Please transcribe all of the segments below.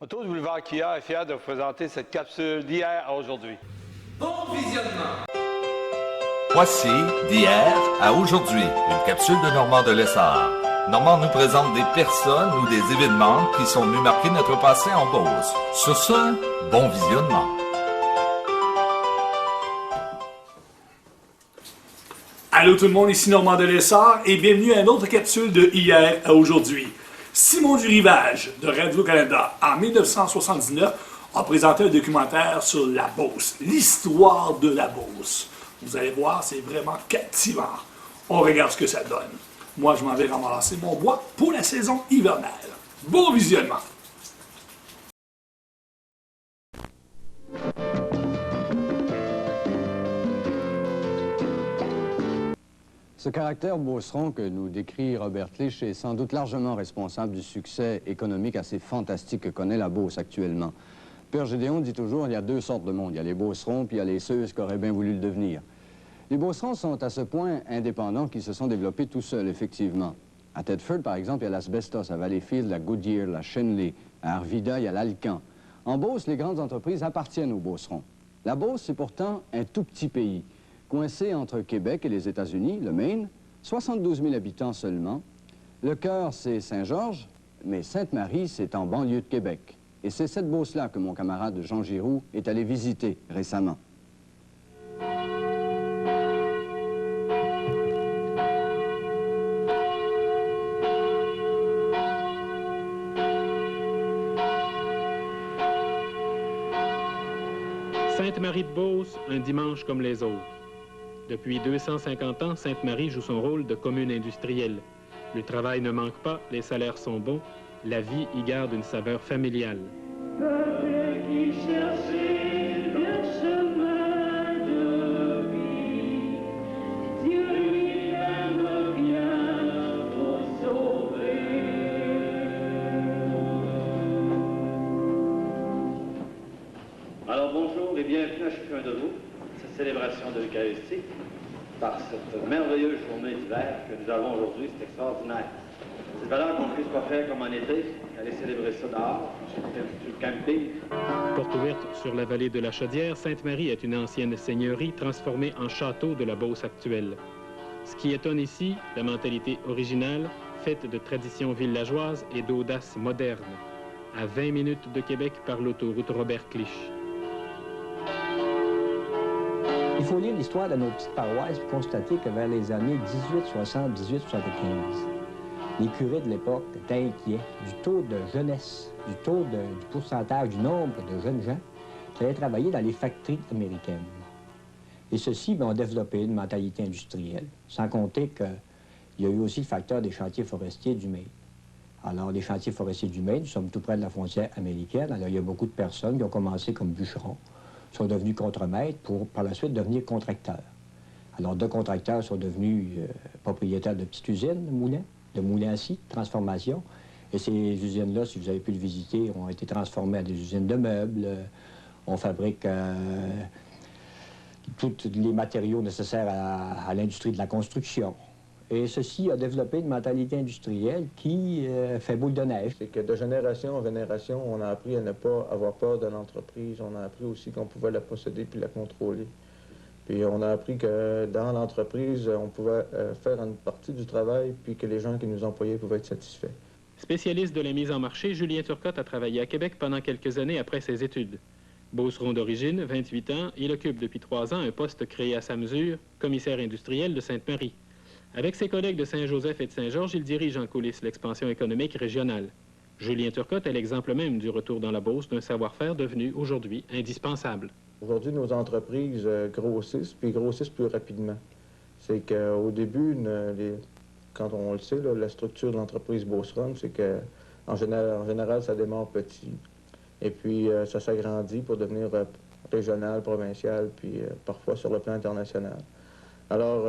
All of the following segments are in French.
Auto du boulevard Kia est fier de vous présenter cette capsule d'hier à aujourd'hui. Bon visionnement! Voici d'hier à aujourd'hui, une capsule de Normand de Lessard. Normand nous présente des personnes ou des événements qui sont venus marquer notre passé en Beauce. Sur ce, bon visionnement. Allô tout le monde, ici Normand de Lessard et bienvenue à une autre capsule de hier à aujourd'hui. Simon du Rivage de Radio-Canada, en 1979, a présenté un documentaire sur la Beauce, l'histoire de la Beauce. Vous allez voir, c'est vraiment captivant. On regarde ce que ça donne. Moi, je m'en vais ramasser mon bois pour la saison hivernale. Bon visionnement! Ce caractère beauceron que nous décrit Robert Clich est sans doute largement responsable du succès économique assez fantastique que connaît la Beauce actuellement. Père Gédéon dit toujours qu'il y a deux sortes de monde. Il y a les beaucerons puis il y a les ceux qui auraient bien voulu le devenir. Les beaucerons sont à ce point indépendants qu'ils se sont développés tout seuls, effectivement. À Thetford, par exemple, il y a l'Asbestos, à Valleyfield, la Goodyear, la Shenley. À Arvida, il y a l'Alcan. En Beauce, les grandes entreprises appartiennent aux beaucerons. La Beauce, c'est pourtant un tout petit pays. Coincé entre Québec et les États-Unis, le Maine, 72 000 habitants seulement. Le cœur, c'est Saint-Georges, mais Sainte-Marie, c'est en banlieue de Québec. Et c'est cette Beauce-là que mon camarade Jean Giroux est allé visiter récemment. Sainte-Marie-de-Beauce, un dimanche comme les autres. Depuis 250 ans, Sainte-Marie joue son rôle de commune industrielle. Le travail ne manque pas, les salaires sont bons, la vie y garde une saveur familiale. Alors bonjour et bienvenue à chacun de vous, cette célébration de l'Eucharistie, par cette merveilleuse journée d'hiver que nous avons aujourd'hui, c'est extraordinaire. C'est valeur qu'on ne puisse pas faire comme en été, aller célébrer ça dehors, sur le camping. Porte ouverte sur la vallée de la Chaudière, Sainte-Marie est une ancienne seigneurie transformée en château de la Beauce actuelle. Ce qui étonne ici, la mentalité originale, faite de traditions villageoises et d'audace moderne. À 20 minutes de Québec par l'autoroute Robert Clich. Il faut lire l'histoire de nos petites paroisses et constater que vers les années 1860-1875, les curés de l'époque étaient inquiets du taux de jeunesse, du pourcentage, du nombre de jeunes gens qui allaient travailler dans les factories américaines. Et ceux-ci ont développé une mentalité industrielle, sans compter qu'il y a eu aussi le facteur des chantiers forestiers du Maine. Alors, les chantiers forestiers du Maine, nous sommes tout près de la frontière américaine, alors il y a beaucoup de personnes qui ont commencé comme bûcherons, sont devenus contremaîtres pour, par la suite, devenir contracteurs. Alors, deux contracteurs sont devenus propriétaires de petites usines de moulins à scie, de transformation. Et ces usines-là, si vous avez pu le visiter, ont été transformées à des usines de meubles. On fabrique tous les matériaux nécessaires à l'industrie de la construction. Et ceci a développé une mentalité industrielle qui fait boule de neige. C'est que de génération en génération, on a appris à ne pas avoir peur de l'entreprise. On a appris aussi qu'on pouvait la posséder puis la contrôler. Puis on a appris que dans l'entreprise, on pouvait faire une partie du travail puis que les gens qui nous employaient pouvaient être satisfaits. Spécialiste de la mise en marché, Julien Turcotte a travaillé à Québec pendant quelques années après ses études. Beauceron d'origine, 28 ans, il occupe depuis 3 ans un poste créé à sa mesure, commissaire industriel de Sainte-Marie. Avec ses collègues de Saint-Joseph et de Saint-Georges, il dirige en coulisses l'expansion économique régionale. Julien Turcotte est l'exemple même du retour dans la Beauce d'un savoir-faire devenu aujourd'hui indispensable. Aujourd'hui, nos entreprises grossissent, puis grossissent plus rapidement. C'est qu'au début, quand on le sait, là, la structure de l'entreprise beauceronne, c'est qu'en général, ça démarre petit. Et puis, ça s'agrandit pour devenir régional, provincial, puis parfois sur le plan international. Alors,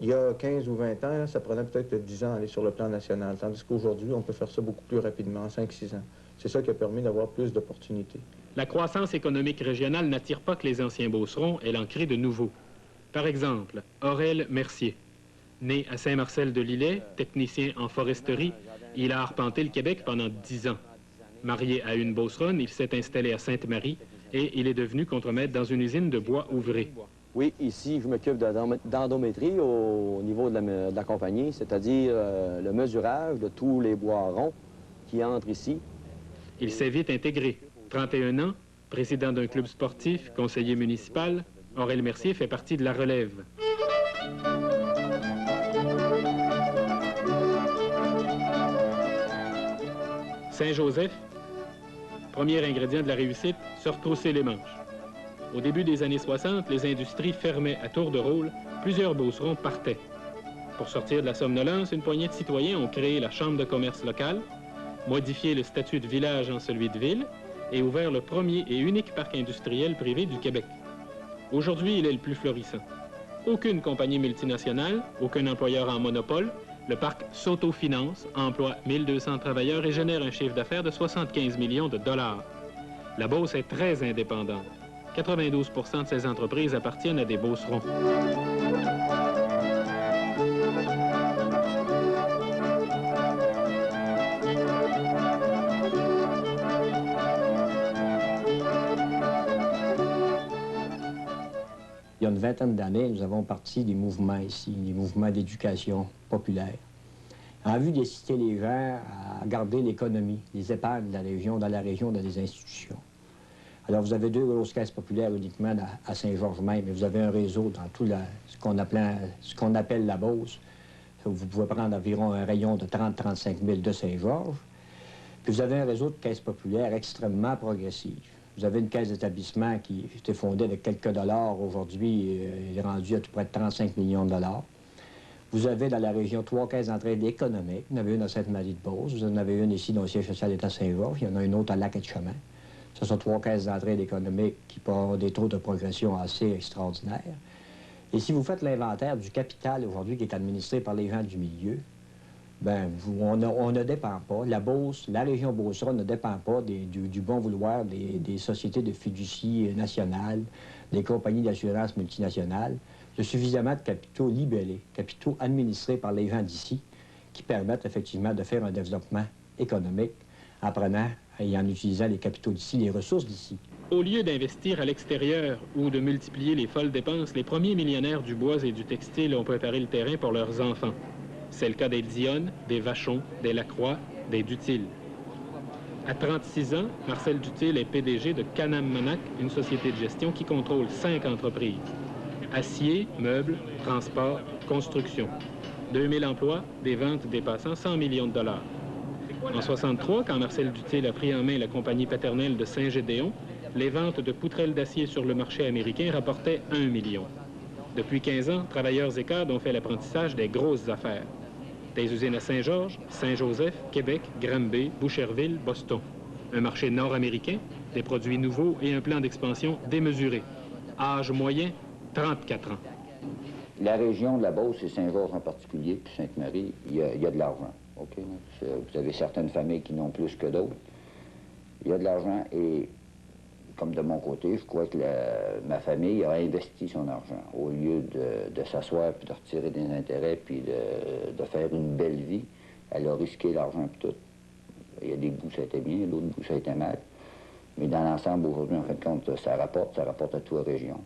il y a 15 ou 20 ans, ça prenait peut-être 10 ans à aller sur le plan national, tandis qu'aujourd'hui, on peut faire ça beaucoup plus rapidement, en 5-6 ans. C'est ça qui a permis d'avoir plus d'opportunités. La croissance économique régionale n'attire pas que les anciens beaucerons, elle en crée de nouveaux. Par exemple, Aurel Mercier. Né à Saint-Marcel-de-Lillet, technicien en foresterie, il a arpenté le Québec pendant 10 ans. Marié à une beauceronne, il s'est installé à Sainte-Marie et il est devenu contremaître dans une usine de bois ouvré. Oui, ici, je m'occupe d'endométrie au niveau de la compagnie, c'est-à-dire le mesurage de tous les bois ronds qui entrent ici. Il s'est vite intégré. 31 ans, président d'un club sportif, conseiller municipal, Aurel Mercier fait partie de la relève. Saint-Joseph, premier ingrédient de la réussite, se retrousser les manches. Au début des années 60, les industries fermaient à tour de rôle, plusieurs beaucerons partaient. Pour sortir de la somnolence, une poignée de citoyens ont créé la Chambre de commerce locale, modifié le statut de village en celui de ville et ouvert le premier et unique parc industriel privé du Québec. Aujourd'hui, il est le plus florissant. Aucune compagnie multinationale, aucun employeur en monopole, le parc s'autofinance, emploie 1200 travailleurs et génère un chiffre d'affaires de 75 millions de dollars. La Beauce est très indépendante. 92 % de ces entreprises appartiennent à des beaucerons. Il y a une vingtaine d'années, nous avons parti des mouvements ici, des mouvements d'éducation populaire, en vue d'inciter les gens à garder l'économie, les épargnes de la région, dans des institutions. Alors, vous avez 2 grosses caisses populaires uniquement à Saint-Georges même, mais vous avez un réseau dans tout ce qu'on appelle la Beauce. Vous pouvez prendre environ un rayon de 30-35 000 de Saint-Georges. Puis vous avez un réseau de caisses populaires extrêmement progressif. Vous avez une caisse d'établissement qui était fondée avec quelques dollars. Aujourd'hui, elle est rendue à tout près de 35 millions de dollars. Vous avez dans la région 3 caisses d'entraide économique. Vous en avez une à Sainte-Marie-de-Beauce. Vous en avez une ici dont le siège social est à Saint-Georges. Il y en a une autre à Lac-et-Chemin. Ce sont 3 caisses d'entraide économique qui ont des taux de progression assez extraordinaires. Et si vous faites l'inventaire du capital aujourd'hui qui est administré par les gens du milieu, bien, on ne dépend pas. La Beauce, la région beauceronne ne dépend pas du bon vouloir des sociétés de fiducie nationales, des compagnies d'assurance multinationales. Il y a suffisamment de capitaux libellés, capitaux administrés par les gens d'ici, qui permettent effectivement de faire un développement économique en prenant et en utilisant les capitaux d'ici, les ressources d'ici. Au lieu d'investir à l'extérieur ou de multiplier les folles dépenses, les premiers millionnaires du bois et du textile ont préparé le terrain pour leurs enfants. C'est le cas des Dionne, des Vachon, des Lacroix, des Dutil. À 36 ans, Marcel Dutil est PDG de Canam Manac, une société de gestion qui contrôle 5 entreprises. Acier, meubles, transport, construction. 2000 emplois, des ventes dépassant 100 millions de dollars. En 1963, quand Marcel Dutil a pris en main la compagnie paternelle de Saint-Gédéon, les ventes de poutrelles d'acier sur le marché américain rapportaient 1 million. Depuis 15 ans, travailleurs et cadres ont fait l'apprentissage des grosses affaires. Des usines à Saint-Georges, Saint-Joseph, Québec, Granby, Boucherville, Boston. Un marché nord-américain, des produits nouveaux et un plan d'expansion démesuré. Âge moyen, 34 ans. La région de la Beauce et Saint-Georges en particulier, puis Sainte-Marie, il y a de l'argent. Okay? Vous avez certaines familles qui n'ont plus que d'autres. Il y a de l'argent et, comme de mon côté, je crois que ma famille a investi son argent. Au lieu de s'asseoir puis de retirer des intérêts puis de faire une belle vie, elle a risqué l'argent puis tout. Il y a des bouts, ça a été bien, l'autre bout, ça a été mal. Mais dans l'ensemble, aujourd'hui, en fin de compte, ça rapporte à toute la région.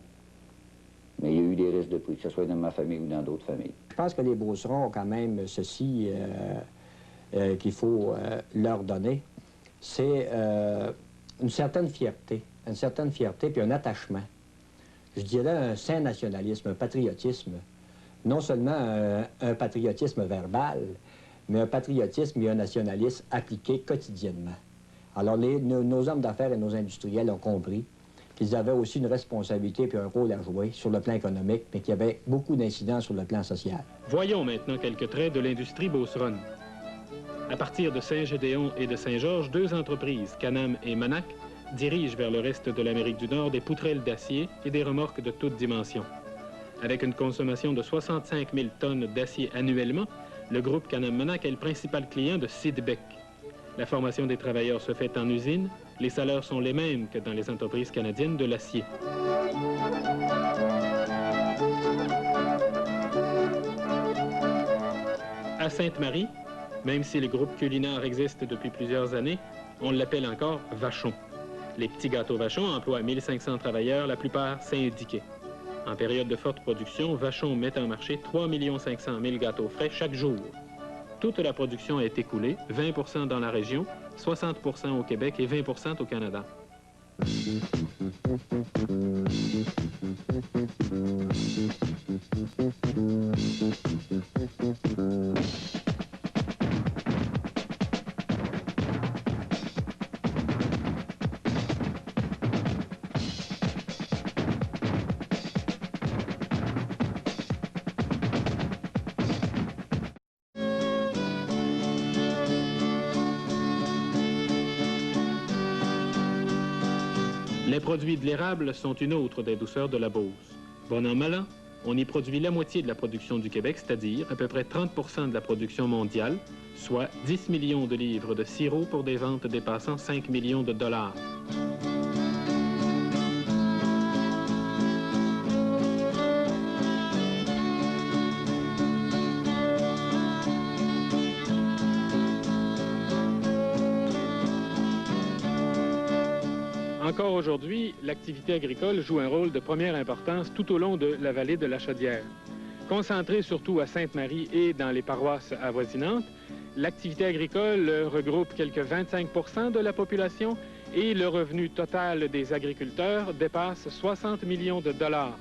Mais il y a eu des risques de prix, que ce soit dans ma famille ou dans d'autres familles. Je pense que les Beaucerons ont quand même ceci qu'il faut leur donner. C'est une certaine fierté puis un attachement. Je dirais un sain nationalisme, un patriotisme. Non seulement un patriotisme verbal, mais un patriotisme et un nationalisme appliqués quotidiennement. Alors nos hommes d'affaires et nos industriels ont compris qu'ils avaient aussi une responsabilité et un rôle à jouer sur le plan économique, mais qu'il y avait beaucoup d'incidents sur le plan social. Voyons maintenant quelques traits de l'industrie beauceronne. À partir de Saint-Gédéon et de Saint-Georges, 2 entreprises, Canam et Manac, dirigent vers le reste de l'Amérique du Nord des poutrelles d'acier et des remorques de toutes dimensions. Avec une consommation de 65 000 tonnes d'acier annuellement, le groupe Canam Manac est le principal client de Sidbeck. La formation des travailleurs se fait en usine. Les salaires sont les mêmes que dans les entreprises canadiennes de l'acier. À Sainte-Marie, même si le groupe culinaire existe depuis plusieurs années, On l'appelle encore Vachon. Les petits gâteaux Vachon emploient 1500 travailleurs, la plupart syndiqués. En période de forte production, Vachon met en marché 3 500 000 gâteaux frais chaque jour. Toute la production est écoulée, 20 % dans la région, 60 % au Québec et 20 % au Canada. Les produits de l'érable sont une autre des douceurs de la Beauce. Bon an, mal an, on y produit la moitié de la production du Québec, c'est-à-dire à peu près 30 % de la production mondiale, soit 10 millions de livres de sirop pour des ventes dépassant 5 millions de dollars. Encore aujourd'hui, l'activité agricole joue un rôle de première importance tout au long de la vallée de la Chaudière. Concentrée surtout à Sainte-Marie et dans les paroisses avoisinantes, l'activité agricole regroupe quelques 25 % de la population et le revenu total des agriculteurs dépasse 60 millions de dollars.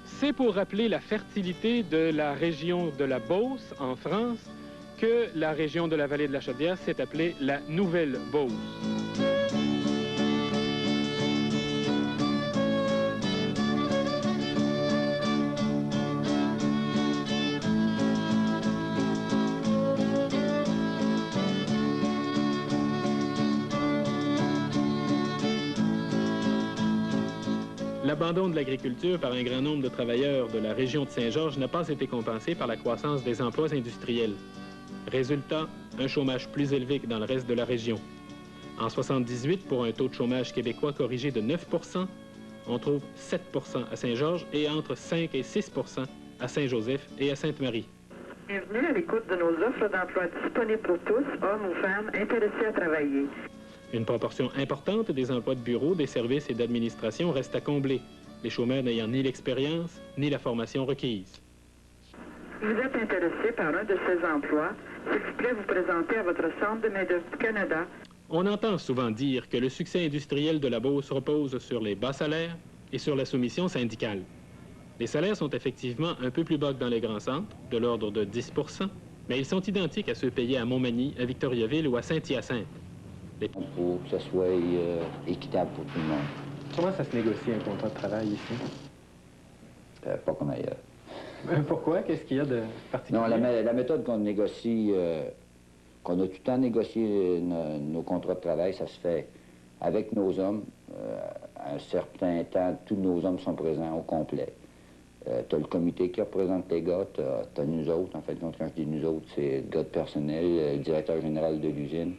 C'est pour rappeler la fertilité de la région de la Beauce, en France, que la région de la vallée de la Chaudière s'est appelée la Nouvelle-Beauce. L'abandon de l'agriculture par un grand nombre de travailleurs de la région de Saint-Georges n'a pas été compensé par la croissance des emplois industriels. Résultat, un chômage plus élevé que dans le reste de la région. En 78, pour un taux de chômage québécois corrigé de 9 %, on trouve 7 % à Saint-Georges et entre 5 et 6 % à Saint-Joseph et à Sainte-Marie. Bienvenue à l'écoute de nos offres d'emploi disponibles pour tous, hommes ou femmes intéressés à travailler. Une proportion importante des emplois de bureau, des services et d'administration reste à combler, les chômeurs n'ayant ni l'expérience ni la formation requise. Si vous êtes intéressé par un de ces emplois, s'il vous plaît, vous présenter à votre Centre de main-d'œuvre du Canada. On entend souvent dire que le succès industriel de la Beauce repose sur les bas salaires et sur la soumission syndicale. Les salaires sont effectivement un peu plus bas que dans les grands centres, de l'ordre de 10 %, mais ils sont identiques à ceux payés à Montmagny, à Victoriaville ou à Saint-Hyacinthe. Pour que ce soit équitable pour tout le monde. Comment ça se négocie un contrat de travail ici? Pas comme ailleurs. Pourquoi? Qu'est-ce qu'il y a de particulier? Non, la méthode qu'on négocie, qu'on a tout le temps négocié nos contrats de travail, ça se fait avec nos hommes. À un certain temps, tous nos hommes sont présents au complet. Tu as le comité qui représente les gars, tu as nous autres. En fait, quand je dis nous autres, c'est le gars de personnel, le directeur général de l'usine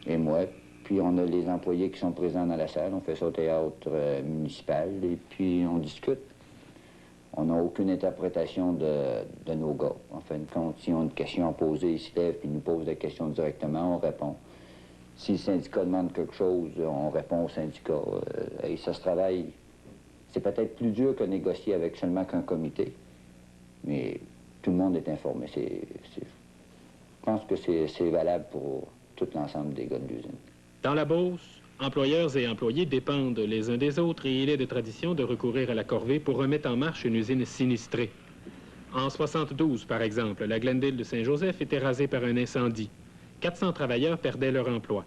et moi. Puis on a les employés qui sont présents dans la salle. On fait ça au théâtre municipal et puis on discute. On n'a aucune interprétation de nos gars. En fin de compte, si on a une question à poser, ils se lèvent puis ils nous posent la question directement, on répond. Si le syndicat demande quelque chose, on répond au syndicat. Et ça se travaille. C'est peut-être plus dur que négocier avec seulement qu'un comité, mais tout le monde est informé. Je pense que c'est valable pour tout l'ensemble des gars de l'usine. Dans la Beauce, employeurs et employés dépendent les uns des autres et il est de tradition de recourir à la corvée pour remettre en marche une usine sinistrée. En 72, par exemple, la Glendale de Saint-Joseph était rasée par un incendie. 400 travailleurs perdaient leur emploi.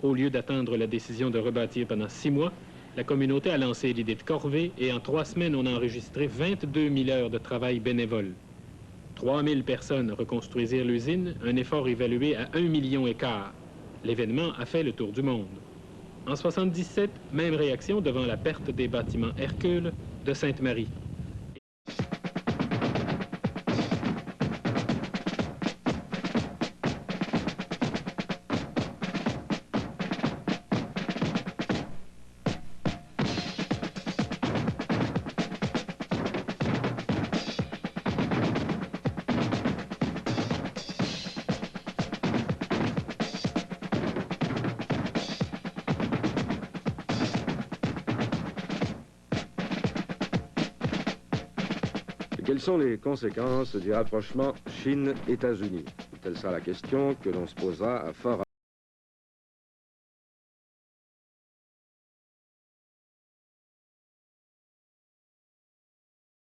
Au lieu d'attendre la décision de rebâtir pendant 6 mois, la communauté a lancé l'idée de corvée et en 3 semaines, on a enregistré 22 000 heures de travail bénévole. 3 000 personnes reconstruisirent l'usine, un effort évalué à 1,5 million. L'événement a fait le tour du monde. En 77, même réaction devant la perte des bâtiments Hercule de Sainte-Marie. Quelles sont les conséquences du rapprochement Chine-États-Unis? Telle sera la question que l'on se posera à fort